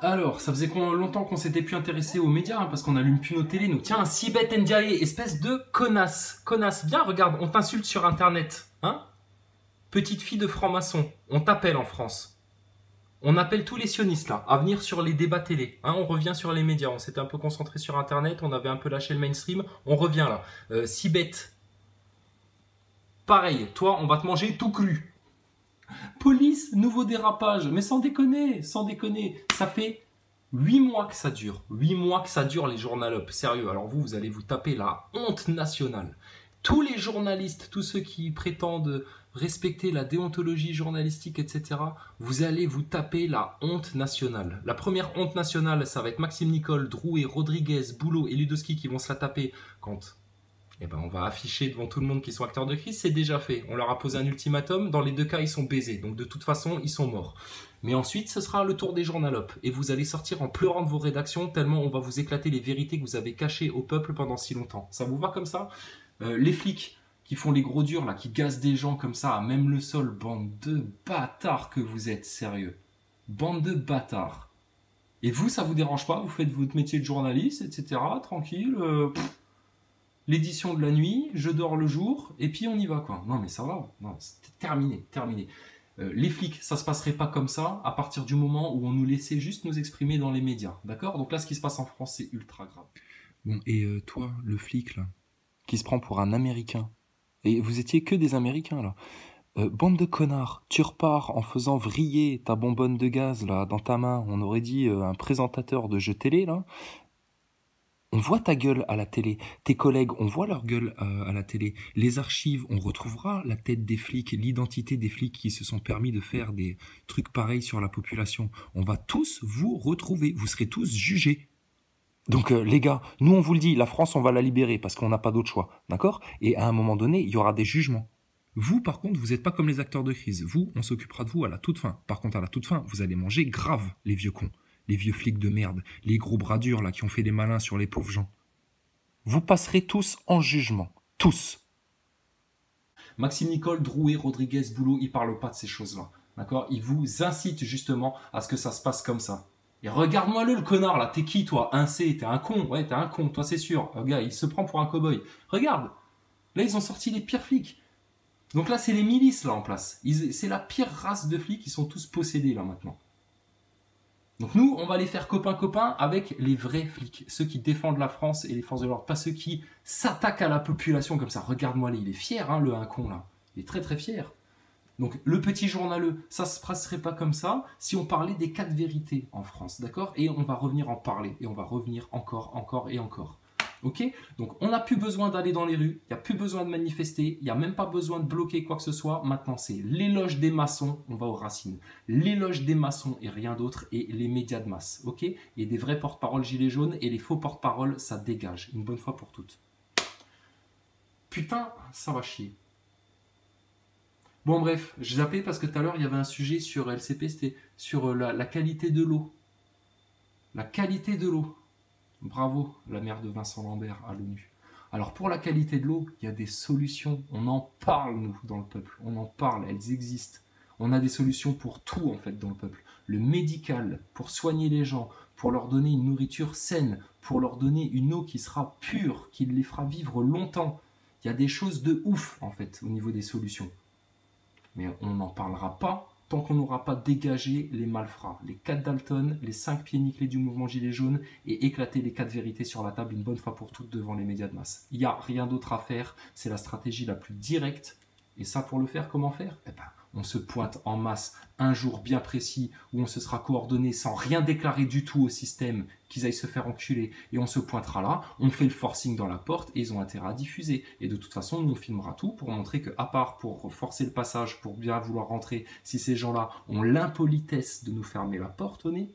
Alors, ça faisait longtemps qu'on s'était plus intéressé aux médias, hein, parce qu'on n'allume plus nos télés. Nous, tiens, Sibeth Ndiaye, espèce de connasse. Connasse, viens, regarde, on t'insulte sur Internet. Hein? Petite fille de franc-maçon, on t'appelle en France. On appelle tous les sionistes, là, à venir sur les débats télé. Hein, on revient sur les médias. On s'était un peu concentré sur Internet, on avait un peu lâché le mainstream. On revient, là. Sibeth. Pareil, toi, on va te manger tout cru. Police, nouveau dérapage. Mais sans déconner, sans déconner. Ça fait 8 mois que ça dure. 8 mois que ça dure, les journalopes. Sérieux, alors vous allez vous taper la honte nationale. Tous les journalistes, tous ceux qui prétendent respecter la déontologie journalistique, etc., vous allez vous taper la honte nationale. La première honte nationale, ça va être Maxime Nicole, Drouet, Rodriguez, Boulot et Ludowski qui vont se la taper quand... Eh ben, on va afficher devant tout le monde qu'ils sont acteurs de crise, c'est déjà fait. On leur a posé un ultimatum, dans les deux cas, ils sont baisés. Donc de toute façon, ils sont morts. Mais ensuite, ce sera le tour des journalopes. Et vous allez sortir en pleurant de vos rédactions, tellement on va vous éclater les vérités que vous avez cachées au peuple pendant si longtemps. Ça vous va comme ça? Les flics qui font les gros durs, là, qui gazent des gens comme ça, à même le sol, bande de bâtards que vous êtes, sérieux. Bande de bâtards. Et vous, ça vous dérange pas? Vous faites votre métier de journaliste, etc., tranquille, l'édition de la nuit, je dors le jour, et puis on y va, quoi. Non, mais ça va. Non, c'était terminé, terminé. Les flics, ça se passerait pas comme ça à partir du moment où on nous laissait juste nous exprimer dans les médias. D'accord? Donc là, ce qui se passe en France, c'est ultra grave. Bon, et toi, le flic, là, qui se prend pour un Américain, et vous étiez que des Américains, là. Bande de connards, tu repars en faisant vriller ta bonbonne de gaz, là, dans ta main. On aurait dit un présentateur de jeux télé, là. On voit ta gueule à la télé, tes collègues, on voit leur gueule à la télé. Les archives, on retrouvera la tête des flics, l'identité des flics qui se sont permis de faire des trucs pareils sur la population. On va tous vous retrouver, vous serez tous jugés. Donc les gars, nous on vous le dit, la France on va la libérer parce qu'on n'a pas d'autre choix, d'accord? Et à un moment donné, il y aura des jugements. Vous par contre, vous n'êtes pas comme les acteurs de crise. Vous, on s'occupera de vous à la toute fin. Par contre, à la toute fin, vous allez manger grave, les vieux cons. Les vieux flics de merde, les gros bras durs là qui ont fait des malins sur les pauvres gens. Vous passerez tous en jugement. Tous. Maxime Nicole, Drouet, Rodriguez, Boulot, ils parlent pas de ces choses-là. D'accord? Ils vous incitent justement à ce que ça se passe comme ça. Et regarde-moi le connard là, t'es qui toi? Un C, t'es un con, ouais, t'es un con, toi c'est sûr. Le gars, il se prend pour un cow-boy. Regarde, là ils ont sorti les pires flics. Donc là, c'est les milices là en place. C'est la pire race de flics, ils sont tous possédés là maintenant. Donc nous, on va les faire copains-copains avec les vrais flics, ceux qui défendent la France et les forces de l'ordre, pas ceux qui s'attaquent à la population comme ça. Regarde-moi, il est fier, hein, le un con là. Il est très très fier. Donc le petit journaleux, ça se passerait pas comme ça si on parlait des 4 vérités en France, d'accord? Et on va revenir en parler, et on va revenir encore et encore. Ok? Donc on n'a plus besoin d'aller dans les rues, il n'y a plus besoin de manifester, il n'y a même pas besoin de bloquer quoi que ce soit. Maintenant c'est l'éloge des maçons, on va aux racines. L'éloge des maçons et rien d'autre, et les médias de masse. Ok? Et des vrais porte-parole gilets jaunes, et les faux porte-parole, ça dégage, une bonne fois pour toutes. Putain, ça va chier. Bon bref, j'ai zappé parce que tout à l'heure il y avait un sujet sur LCP, c'était sur la qualité de l'eau. La qualité de l'eau. Bravo, la mère de Vincent Lambert à l'ONU. Alors pour la qualité de l'eau, il y a des solutions. On en parle, nous, dans le peuple. On en parle, elles existent. On a des solutions pour tout, en fait, dans le peuple. Le médical, pour soigner les gens, pour leur donner une nourriture saine, pour leur donner une eau qui sera pure, qui les fera vivre longtemps. Il y a des choses de ouf, en fait, au niveau des solutions. Mais on n'en parlera pas tant qu'on n'aura pas dégagé les malfrats, les 4 Dalton, les 5 pieds nickelés du mouvement Gilets jaunes et éclater les 4 vérités sur la table une bonne fois pour toutes devant les médias de masse. Il n'y a rien d'autre à faire, c'est la stratégie la plus directe. Et ça, pour le faire, comment faire? Eh ben, on se pointe en masse un jour bien précis où on se sera coordonné sans rien déclarer du tout au système, qu'ils aillent se faire enculer, et on se pointera là, on fait le forcing dans la porte et ils ont intérêt à diffuser. Et de toute façon, nous on filmera tout pour montrer que, à part pour forcer le passage, pour bien vouloir rentrer, si ces gens-là ont l'impolitesse de nous fermer la porte au nez,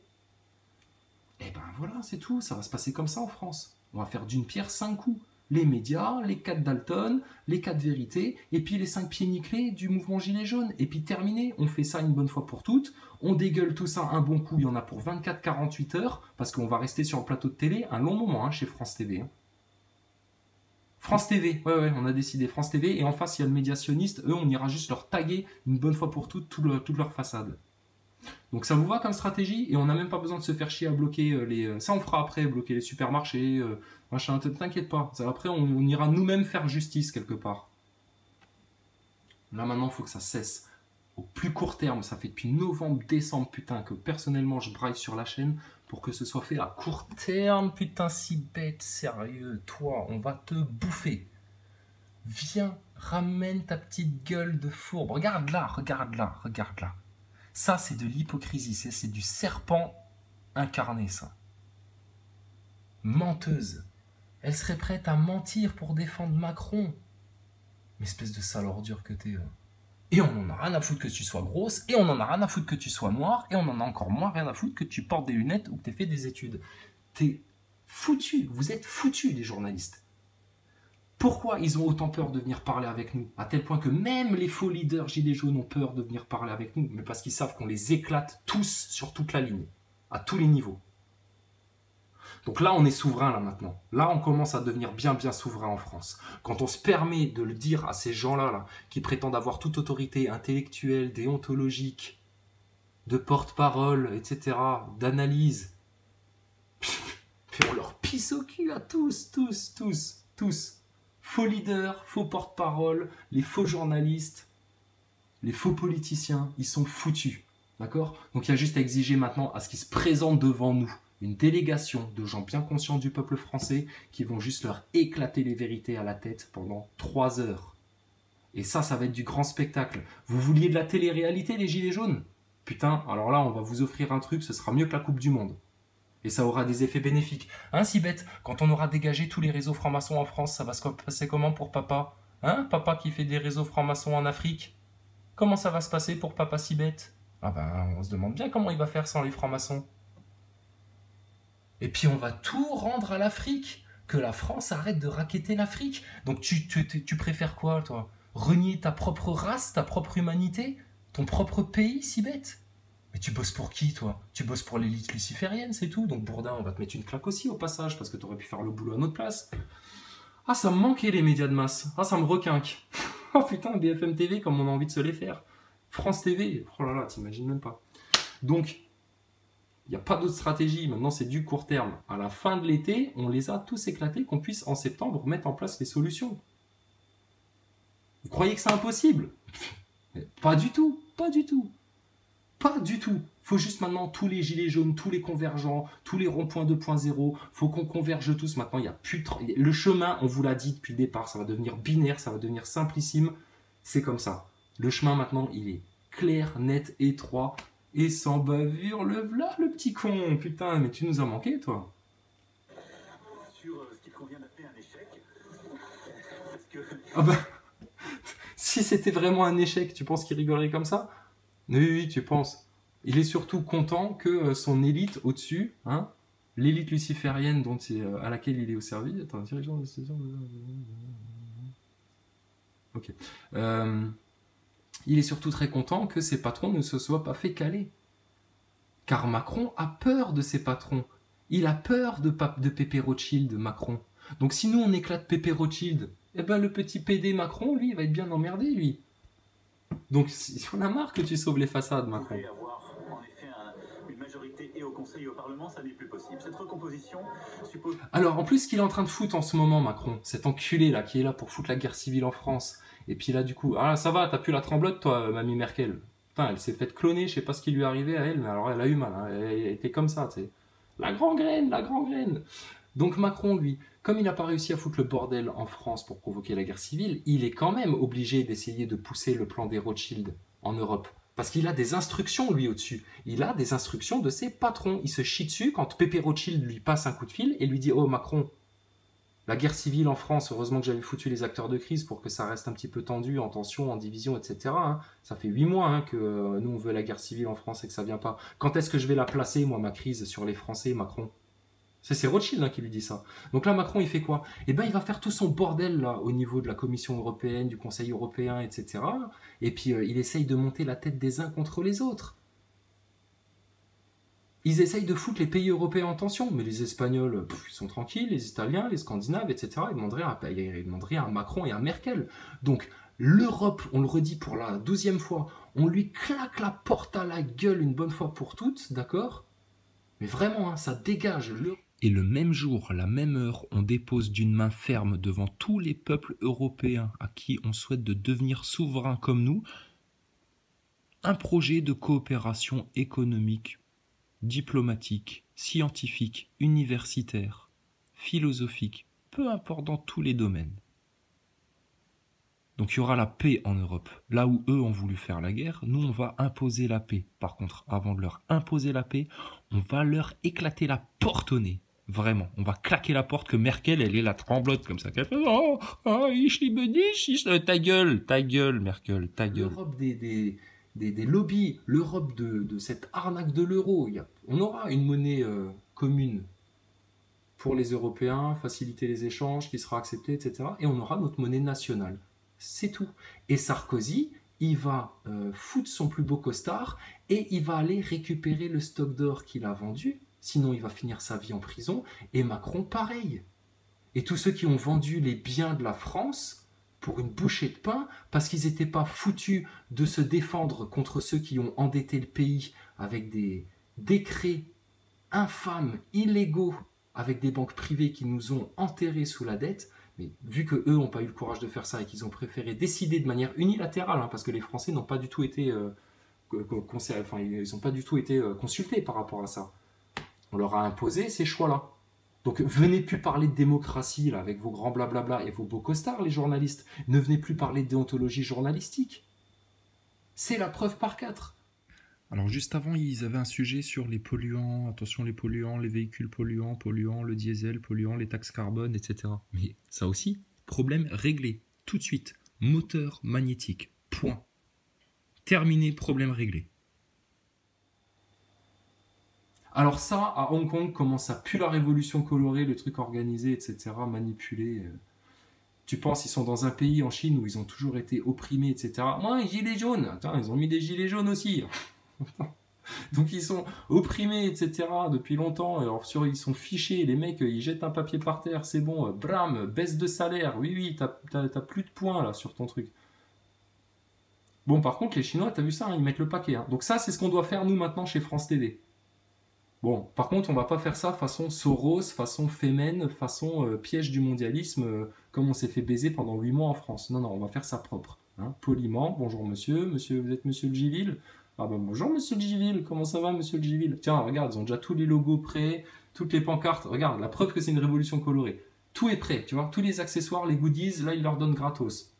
eh ben voilà, c'est tout, ça va se passer comme ça en France. On va faire d'une pierre 5 coups. Les médias, les 4 Dalton, les 4 vérités, et puis les 5 pieds nickelés du mouvement Gilets jaunes. Et puis terminé, on fait ça une bonne fois pour toutes, on dégueule tout ça un bon coup, il y en a pour 24-48 heures, parce qu'on va rester sur le plateau de télé un long moment chez France TV. France TV, ouais, on a décidé France TV. Et en face, il y a le médiationniste. Eux, on ira juste leur taguer une bonne fois pour toutes toute leur façade. Donc ça vous va comme stratégie et on n'a même pas besoin de se faire chier à bloquer les... Ça on fera après, bloquer les supermarchés, machin, t'inquiète pas. Ça, après on ira nous-mêmes faire justice quelque part. Là maintenant il faut que ça cesse. Au plus court terme, ça fait depuis novembre, décembre, putain, que personnellement je braille sur la chaîne pour que ce soit fait à court terme, putain, si bête, sérieux, toi, on va te bouffer. Viens, ramène ta petite gueule de fourbe. Regarde là, regarde là, regarde là. Ça, c'est de l'hypocrisie, c'est du serpent incarné, ça. Menteuse. Elle serait prête à mentir pour défendre Macron. Mais espèce de sale ordure que t'es. Et on en a rien à foutre que tu sois grosse, et on en a rien à foutre que tu sois noire, et on en a encore moins rien à foutre que tu portes des lunettes ou que t'aies fait des études. T'es foutu, vous êtes foutus, les journalistes. Pourquoi ils ont autant peur de venir parler avec nous? À tel point que même les faux leaders gilets jaunes ont peur de venir parler avec nous, mais parce qu'ils savent qu'on les éclate tous sur toute la ligne, à tous les niveaux. Donc là, on est souverain, là, maintenant. Là, on commence à devenir bien souverain en France. Quand on se permet de le dire à ces gens-là, là, qui prétendent avoir toute autorité intellectuelle, déontologique, de porte-parole, etc., d'analyse, puis on leur pisse au cul à tous. Faux leaders, faux porte-parole, les faux journalistes, les faux politiciens, ils sont foutus. D'accord? Donc il y a juste à exiger maintenant à ce qu'ils se présentent devant nous une délégation de gens bien conscients du peuple français qui vont juste leur éclater les vérités à la tête pendant 3 heures. Et ça va être du grand spectacle. Vous vouliez de la télé-réalité, les gilets jaunes? Putain, alors là, on va vous offrir un truc, ce sera mieux que la Coupe du Monde. Et ça aura des effets bénéfiques. Hein, si bête, quand on aura dégagé tous les réseaux francs-maçons en France, ça va se passer comment pour papa? Hein, papa qui fait des réseaux francs-maçons en Afrique? Comment ça va se passer pour papa si bête? Ah ben, on se demande bien comment il va faire sans les francs-maçons. Et puis on va tout rendre à l'Afrique. Que la France arrête de racketter l'Afrique. Donc tu préfères quoi, toi? Renier ta propre race, ta propre humanité? Ton propre pays, si bête? Mais tu bosses pour qui, toi? Tu bosses pour l'élite luciférienne, c'est tout. Donc Bourdin, on va te mettre une claque aussi au passage, parce que t'aurais pu faire le boulot à notre place. Ah, ça me manquait les médias de masse. Ah, ça me requinque. Oh putain, BFM TV, comme on a envie de se les faire. France TV, oh là là, t'imagines même pas. Donc, il n'y a pas d'autre stratégie. Maintenant, c'est du court terme. À la fin de l'été, on les a tous éclatés, qu'on puisse en septembre mettre en place les solutions. Vous croyez que c'est impossible? Pas du tout, pas du tout. Pas du tout. Faut juste maintenant tous les gilets jaunes, tous les convergents, tous les ronds-points 2.0. Faut qu'on converge tous. Maintenant, il y a plus le chemin, on vous l'a dit depuis le départ, ça va devenir binaire, ça va devenir simplissime. C'est comme ça. Le chemin maintenant, il est clair, net, étroit et sans bavure. Le petit con. Putain, mais tu nous as manqué, toi. Sur ce qu'il convient d'appeler un échec. Parce que... Ah bah, si c'était vraiment un échec, tu penses qu'il rigolerait comme ça? Oui, tu penses. Il est surtout content que son élite au-dessus, hein, l'élite luciférienne à laquelle il est au service. Attends, dirigeant de décision. Ok. Il est surtout très content que ses patrons ne se soient pas fait caler. Car Macron a peur de ses patrons. Il a peur de Pépé Rothschild, Macron. Donc si nous on éclate Pépé Rothschild, eh ben le petit PD Macron, lui, il va être bien emmerdé, lui. Donc, on a marre que tu sauves les façades, Macron. Vous pouvez avoir, en effet, une majorité et au Conseil et au Parlement, ça n'est plus possible. Cette recomposition suppose... Alors, en plus, ce qu'il est en train de foutre en ce moment, Macron, cet enculé, là, qui est là pour foutre la guerre civile en France, et puis là, du coup... Ah, ça va, t'as plus la tremblote, toi, mamie Merkel. Putain, elle s'est faite cloner, je sais pas ce qui lui est arrivé à elle, mais alors, elle a eu mal, hein. Elle était comme ça, tu sais. La gangrène, la gangrène. Donc, Macron, lui... Comme il n'a pas réussi à foutre le bordel en France pour provoquer la guerre civile, il est quand même obligé d'essayer de pousser le plan des Rothschild en Europe. Parce qu'il a des instructions, lui, au-dessus. Il a des instructions de ses patrons. Il se chie dessus quand Pépé Rothschild lui passe un coup de fil et lui dit « Oh, Macron, la guerre civile en France, heureusement que j'avais foutu les acteurs de crise pour que ça reste un petit peu tendu, en tension, en division, etc. Hein. Ça fait 8 mois hein, que nous, on veut la guerre civile en France et que ça vient pas. Quand est-ce que je vais la placer, moi, ma crise, sur les Français, Macron ?» C'est Rothschild hein, qui lui dit ça. Donc là, Macron, il fait quoi? Eh bien, il va faire tout son bordel là, au niveau de la Commission européenne, du Conseil européen, etc. Et puis, il essaye de monter la tête des uns contre les autres. ils essayent de foutre les pays européens en tension. Mais les Espagnols, ils sont tranquilles, les Italiens, les Scandinaves, etc. Ils demanderaient à Macron et à Merkel. Donc, l'Europe, on le redit pour la 12e fois, on lui claque la porte à la gueule une bonne fois pour toutes, d'accord? Mais vraiment, ça dégage. Et le même jour, la même heure, on dépose d'une main ferme devant tous les peuples européens à qui on souhaite de devenir souverains comme nous, un projet de coopération économique, diplomatique, scientifique, universitaire, philosophique, peu importe dans tous les domaines. Donc il y aura la paix en Europe. Là où eux ont voulu faire la guerre, nous on va imposer la paix. Par contre, avant de leur imposer la paix, on va leur éclater la porte au nez. Vraiment, on va claquer la porte que Merkel, elle est la tremblote comme ça. Qu'elle fait ich liebe dich, ta gueule, Merkel, ta gueule. L'Europe des lobbies, l'Europe de cette arnaque de l'euro. On aura une monnaie commune pour les Européens, faciliter les échanges, qui sera acceptée, etc. Et on aura notre monnaie nationale. C'est tout. Et Sarkozy, il va foutre son plus beau costard et il va aller récupérer le stock d'or qu'il a vendu. Sinon, il va finir sa vie en prison. Et Macron, pareil. Et tous ceux qui ont vendu les biens de la France pour une bouchée de pain, parce qu'ils n'étaient pas foutus de se défendre contre ceux qui ont endetté le pays avec des décrets infâmes, illégaux, avec des banques privées qui nous ont enterrés sous la dette. Mais vu qu'eux n'ont pas eu le courage de faire ça et qu'ils ont préféré décider de manière unilatérale, parce que les Français n'ont pas du tout été, ils n'ont pas du tout été consultés par rapport à ça. On leur a imposé ces choix-là. Donc venez plus parler de démocratie là, avec vos grands blablabla et vos beaux costards, les journalistes. Ne venez plus parler de déontologie journalistique. C'est la preuve par 4. Alors juste avant, ils avaient un sujet sur les polluants, attention les polluants, les véhicules polluants, le diesel polluant, les taxes carbone, etc. Mais ça aussi, problème réglé, tout de suite. Moteur magnétique, point. Terminé, problème réglé. Alors ça, à Hong Kong, comment ça pue la révolution colorée, le truc organisé, etc., manipulé. Tu penses, ils sont dans un pays en Chine où ils ont toujours été opprimés, etc. Moi, gilets jaunes. Attends, ils ont mis des gilets jaunes aussi. Donc ils sont opprimés, etc. depuis longtemps. Alors ils sont fichés. Les mecs, ils jettent un papier par terre. C'est bon. Bram, baisse de salaire. Oui, t'as plus de points là sur ton truc. Bon, par contre, les Chinois, t'as vu ça, ils mettent le paquet. Donc ça, c'est ce qu'on doit faire nous maintenant chez France TV. Bon, par contre, on va pas faire ça façon Soros, façon Femen, façon piège du mondialisme, comme on s'est fait baiser pendant 8 mois en France. Non, on va faire ça propre. Poliment, bonjour monsieur, vous êtes monsieur le Giville? Ah ben bonjour monsieur le Giville, comment ça va monsieur le Giville? Tiens, regarde, ils ont déjà tous les logos prêts, toutes les pancartes, regarde, la preuve que c'est une révolution colorée. Tout est prêt, tu vois, tous les accessoires, les goodies, là ils leur donnent gratos.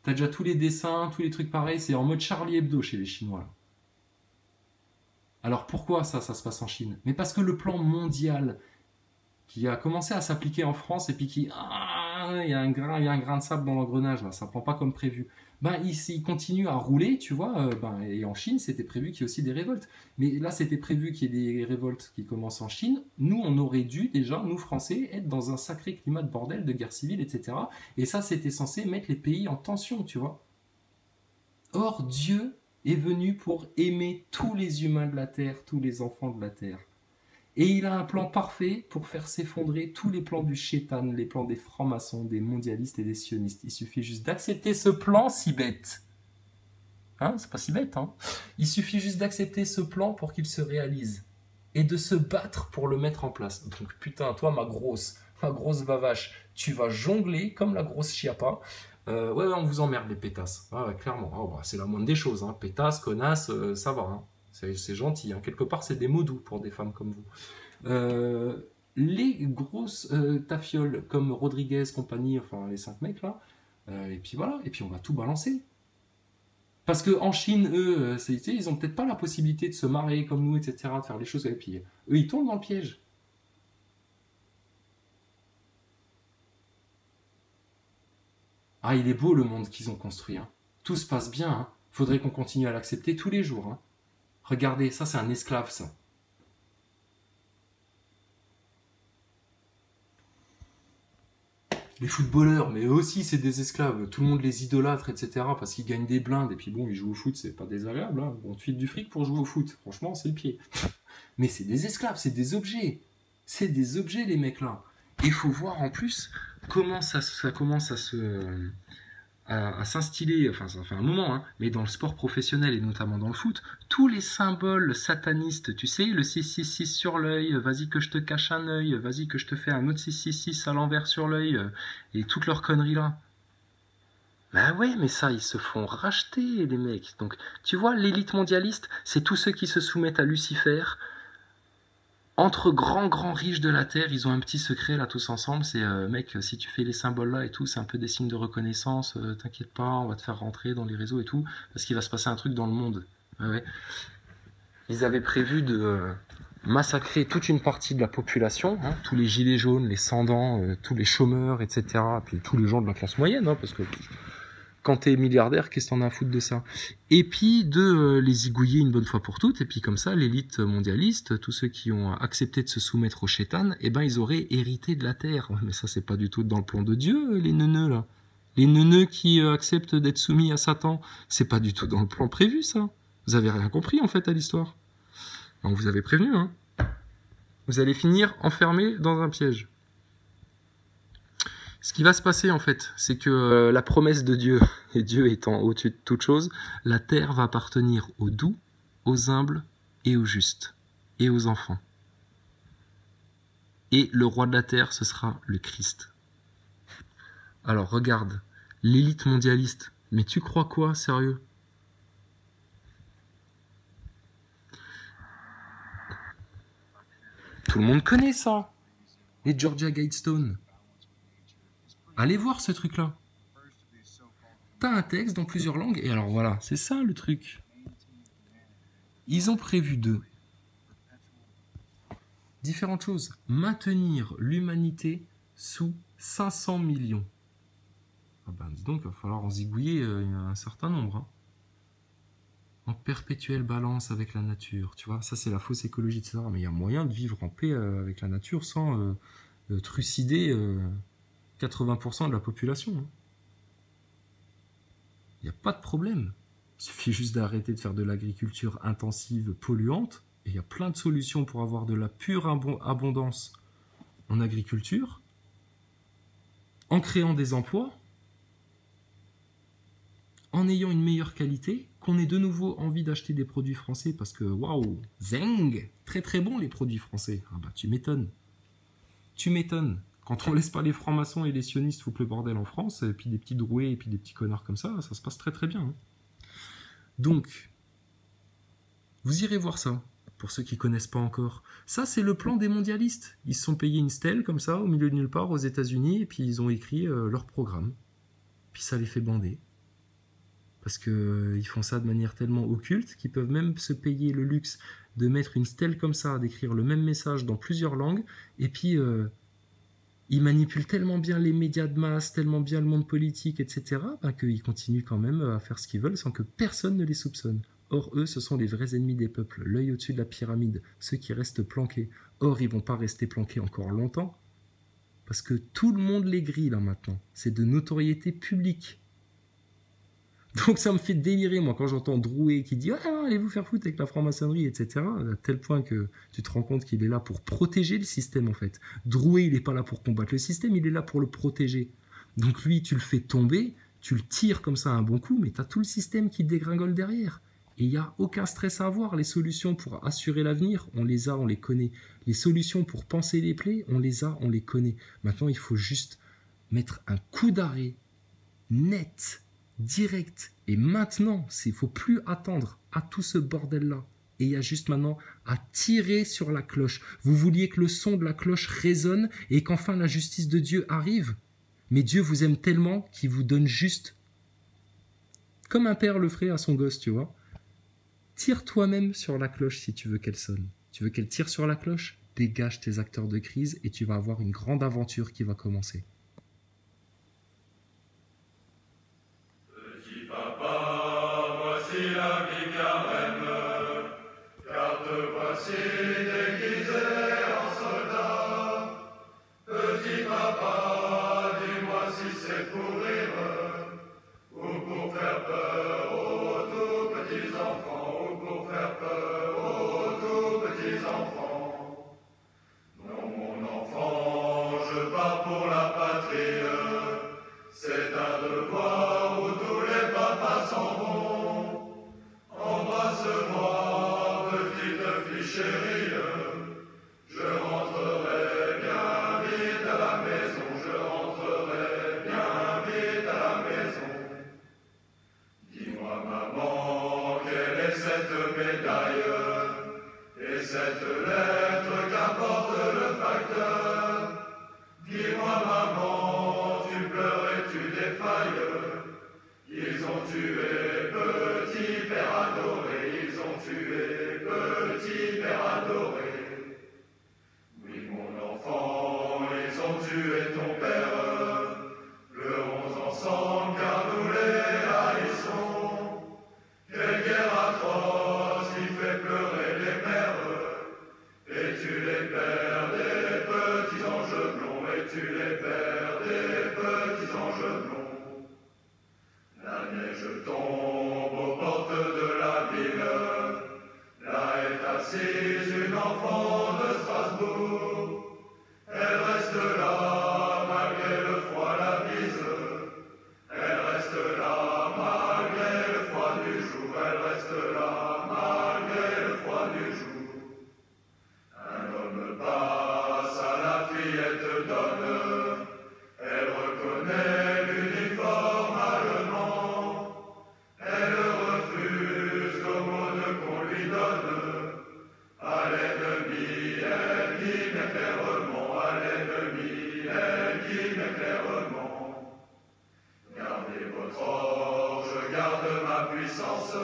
T'as déjà tous les dessins, tous les trucs pareils, c'est en mode Charlie Hebdo chez les Chinois là. Alors pourquoi ça se passe en Chine? Mais parce que le plan mondial qui a commencé à s'appliquer en France et puis il y a un grain de sable dans l'engrenage là, ça prend pas comme prévu. Il continue à rouler, tu vois. Et en Chine, c'était prévu qu'il y ait aussi des révoltes. Mais là, c'était prévu qu'il y ait des révoltes qui commencent en Chine. Nous, on aurait dû déjà, nous Français, être dans un sacré climat de bordel, de guerre civile, etc. Et ça, c'était censé mettre les pays en tension, tu vois. Or, Dieu est venu pour aimer tous les humains de la Terre, tous les enfants de la Terre. Et il a un plan parfait pour faire s'effondrer tous les plans du Chétan, les plans des francs-maçons, des mondialistes et des sionistes. Il suffit juste d'accepter ce plan si bête. C'est pas si bête, Il suffit juste d'accepter ce plan pour qu'il se réalise. Et de se battre pour le mettre en place. Donc putain, toi ma grosse vavache, tu vas jongler comme la grosse chiappa. Ouais, on vous emmerde les pétasses. Ouais, clairement. C'est la moindre des choses. Pétasse, connasse, ça va. C'est gentil. Quelque part, c'est des mots doux pour des femmes comme vous. Les grosses tafioles comme Rodriguez, compagnie, enfin les 5 mecs là. Et puis voilà. Et puis on va tout balancer. Parce qu'en Chine, eux, ils ont peut-être pas la possibilité de se marier comme nous, etc., de faire les choses. Et puis eux, ils tombent dans le piège. Il est beau le monde qu'ils ont construit. Tout se passe bien. Faudrait qu'on continue à l'accepter tous les jours. Regardez, ça c'est un esclave, ça. Les footballeurs, mais eux aussi, c'est des esclaves. Tout le monde les idolâtre, etc. Parce qu'ils gagnent des blindes. Et puis bon, ils jouent au foot, c'est pas désagréable. Hein. On te file du fric pour jouer au foot. Franchement, c'est le pied. Mais c'est des esclaves, c'est des objets. C'est des objets, les mecs là. Et il faut voir en plus comment ça commence à s'instiller, enfin ça fait un moment, hein, mais dans le sport professionnel et notamment dans le foot, tous les symboles satanistes, tu sais, le 666 sur l'œil, vas-y que je te cache un œil, vas-y que je te fais un autre 666 à l'envers sur l'œil, et toutes leurs conneries là. Bah ouais, mais ça, ils se font racheter, les mecs. Donc, tu vois, l'élite mondialiste, c'est tous ceux qui se soumettent à Lucifer. Entre grands riches de la Terre, ils ont un petit secret là tous ensemble, c'est mec, si tu fais les symboles là et tout, c'est un peu des signes de reconnaissance, t'inquiète pas, on va te faire rentrer dans les réseaux et tout, parce qu'il va se passer un truc dans le monde. Ouais. Ils avaient prévu de massacrer toute une partie de la population, hein, tous les gilets jaunes, les sans-dents, tous les chômeurs, etc. Puis tous les gens de la classe moyenne, hein, parce que quand t'es milliardaire, qu'est-ce que t'en as à foutre de ça? Et puis de les zigouiller une bonne fois pour toutes, et puis comme ça, l'élite mondialiste, tous ceux qui ont accepté de se soumettre au chétan, eh ben ils auraient hérité de la terre. Ouais, mais ça, c'est pas du tout dans le plan de Dieu, les neuneux là. Les neuneux qui acceptent d'être soumis à Satan, c'est pas du tout dans le plan prévu, ça. Vous avez rien compris en fait à l'histoire. On vous avait prévenu, hein. Vous allez finir enfermé dans un piège. Ce qui va se passer en fait, c'est que la promesse de Dieu, et Dieu étant au-dessus de toute chose, la terre va appartenir aux doux, aux humbles et aux justes, et aux enfants. Et le roi de la terre, ce sera le Christ. Alors regarde, l'élite mondialiste, mais tu crois quoi, sérieux? Tout le monde connaît ça, les Georgia Guidestones. Allez voir ce truc-là. T'as un texte dans plusieurs langues, et alors voilà, c'est ça le truc. Ils ont prévu différentes choses. Maintenir l'humanité sous 500 millions. Ah ben dis donc, il va falloir en zigouiller un certain nombre. Hein. En perpétuelle balance avec la nature. Tu vois, ça c'est la fausse écologie, etc. Mais il y a moyen de vivre en paix avec la nature sans trucider 80% de la population. Hein. Il n'y a pas de problème. Il suffit juste d'arrêter de faire de l'agriculture intensive, polluante, et il y a plein de solutions pour avoir de la pure abondance en agriculture, en créant des emplois, en ayant une meilleure qualité, qu'on ait de nouveau envie d'acheter des produits français, parce que, waouh, zeng, très très bon les produits français. Ah bah tu m'étonnes. Tu m'étonnes. Quand on laisse pas les francs-maçons et les sionistes foutre le bordel en France, et puis des petits drouets et puis des petits connards comme ça se passe très très bien. Hein. Donc, vous irez voir ça, pour ceux qui connaissent pas encore. Ça, c'est le plan des mondialistes. Ils se sont payés une stèle comme ça, au milieu de nulle part, aux États-Unis, et puis ils ont écrit leur programme. Puis ça les fait bander. Parce qu'ils font ça de manière tellement occulte qu'ils peuvent même se payer le luxe de mettre une stèle comme ça, d'écrire le même message dans plusieurs langues, et puis ils manipulent tellement bien les médias de masse, tellement bien le monde politique, etc., qu'ils continuent quand même à faire ce qu'ils veulent sans que personne ne les soupçonne. Or, eux, ce sont les vrais ennemis des peuples, l'œil au-dessus de la pyramide, ceux qui restent planqués. Or, ils vont pas rester planqués encore longtemps, parce que tout le monde les grille là maintenant. C'est de notoriété publique. Donc ça me fait délirer, moi, quand j'entends Drouet qui dit « Ah, allez vous faire foutre avec la franc-maçonnerie, etc. » à tel point que tu te rends compte qu'il est là pour protéger le système, en fait. Drouet, il n'est pas là pour combattre le système, il est là pour le protéger. Donc lui, tu le fais tomber, tu le tires comme ça un bon coup, mais tu as tout le système qui dégringole derrière. Et il n'y a aucun stress à avoir. Les solutions pour assurer l'avenir, on les a, on les connaît. Les solutions pour panser les plaies, on les a, on les connaît. Maintenant, il faut juste mettre un coup d'arrêt net, direct. Et maintenant, il ne faut plus attendre à tout ce bordel-là. Et il y a juste maintenant à tirer sur la cloche. Vous vouliez que le son de la cloche résonne et qu'enfin la justice de Dieu arrive. Mais Dieu vous aime tellement qu'il vous donne juste, comme un père le ferait à son gosse, tu vois. Tire toi-même sur la cloche si tu veux qu'elle sonne. Tu veux qu'elle tire sur la cloche? Dégage tes acteurs de crise et tu vas avoir une grande aventure qui va commencer. Petit papa, voici la vie carême, car te voici déguisé en soldat. Petit papa, dis-moi part pour la patrie. C'est un devoir où tous les papas s'en vont. Embrasse-moi, petite fille chérie. Je rentrerai bien vite à la maison. Je rentrerai bien vite à la maison. Dis-moi, maman, quelle est cette médaille et cette lettre qu'apporte le facteur? Dis-moi, maman, tu pleures et tu défailles. Ils ont tué petit père adoré, ils ont tué petit père adoré. Oui, mon enfant, ils ont tué ton père. Pleurons ensemble car nous les haïssons. Quelle guerre atroce qui fait pleurer les mères. Et tu les perds des petits anges blonds, et tu les perds des petits anges blonds. La neige tombe aux portes de la ville. Là est assise une enfant de Strasbourg. Elle reste là malgré le froid, la bise. Elle reste là malgré le froid du jour. Elle reste là malgré le froid du jour. Un homme passe à la fillette donne. Elle reconnaît l'uniforme allemand. Elle refuse l'aumône qu'on lui donne. À l'ennemi, elle guime clairement. À l'ennemi, elle guime clairement. Gardez votre or, je garde ma puissance.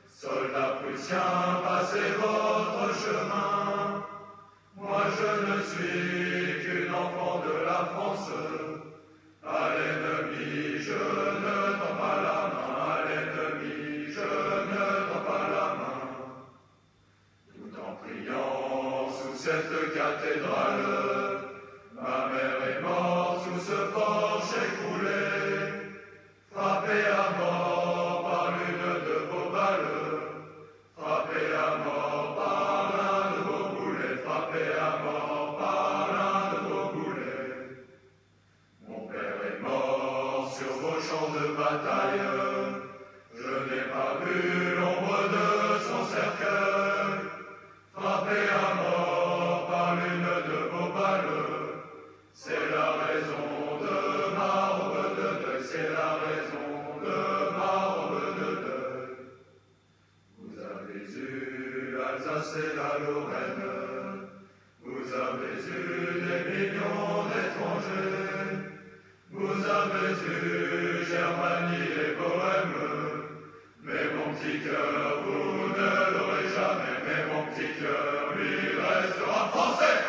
Soldats prussiens, passez votre chemin. Moi je ne suis qu'une enfant de la France. À l'ennemi, je ne tends pas la main. À l'ennemi, je ne tends pas la main. Tout en priant sous cette cathédrale, ma mère est morte sous ce porche écroulé, frappée à mort par l'une de vos balles, frappée à mort par l'un de vos boulets, frappée à mort par l'un de vos boulets. Mon père est mort sur vos champs de bataille, je n'ai pas vu l'ombre de son cercueil, frappé à mort par l'une de vos balles. C'est la raison de ma robe de deuil, c'est la raison de ma robe de deuil. Vous avez eu l'Alsace et la Lorraine, vous avez eu des millions d'étrangers, vous avez eu Germanie et Bohème, mais mon petit cœur, vous ne l'aurez jamais, mais mon petit cœur, lui, restera français.